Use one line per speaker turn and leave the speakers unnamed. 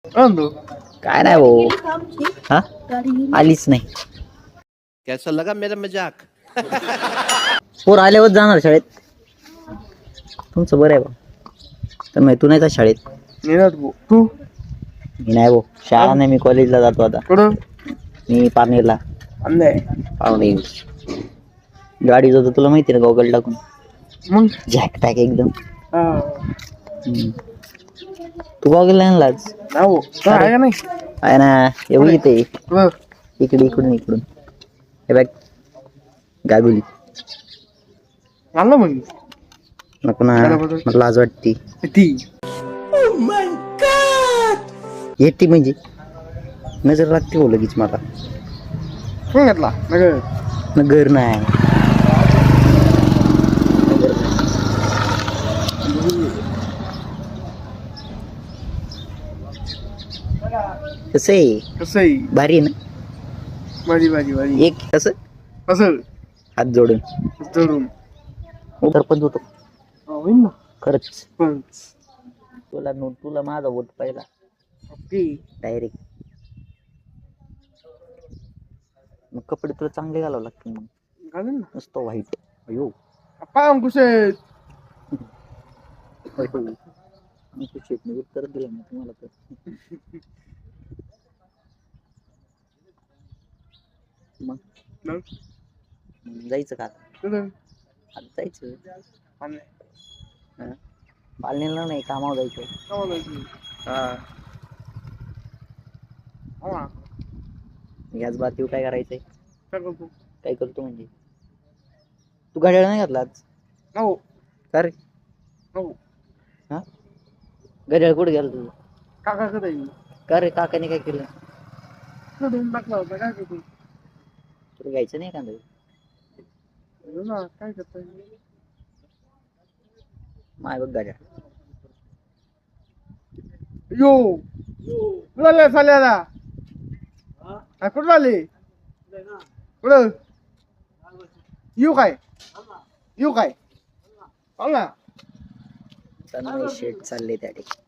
काय नाही भाऊ. हा आलीच नाही.
कैसा लगा मेरा मजाक?
पोर आल्यावर जाणार शाळेत. तुमचं बरं आहे बा. तर नाही तू नाही जा शाळेत.
तू
मी नाही भाऊ. शाळा नाही, मी कॉलेजला जातो आता.
कुठं
मी पारनेरला. पावणे गाडी जातो तुला माहिती ना, गॉगल टाकून
मग
जॅक पॅक एकदम. तू गॉगल नाही आणलाच?
आहे का नाही
आहे ना, एवढी ते
बघ.
इकडे इकडून इकडून हे बॅग गागुली
आणलं मग
नको ना, मला लाज वाटती.
ती
येते म्हणजे नजर लागते हो लगेच मला.
कोण घेतला
घर नाही. कसं आहे?
कसं आहे
भारी आहे ना.
भारी भारी भारी
एक कसं
कसं
हात जोडून
जोडून
सरपंच होतो
होईल ना
खरंच.
पण
तुला माझा वोट पाहिला
ओके
डायरेक्ट. मग कपडे तुला चांगले घालावं लागतील. मग
घालेन ना
नुसतं व्हाईट. अयो
पाम कुठे
उत्तर दिलं ना तुम्हाला तर. मग जायचं का आता? जायचं पालनेला नाही, कामावर जायचं. याच बातीवर काय करायचंय? काय करतो म्हणजे? तू घड्याळ नाही घातला आज?
हो
का रे?
हो
हा घड्याळ कुठे गेला तुझं?
काका कधी
का रे, काकाने काय केलं?
टाकला होता काय करतो
तुला घ्यायचं नाही कांदा?
ना काय करताय
माय बघ घड्याळ.
यो कुठं चालल्याला कुठं आले कुठं येऊ काय येऊ काय चाल ना
शेट चालले त्या ठिकाणी.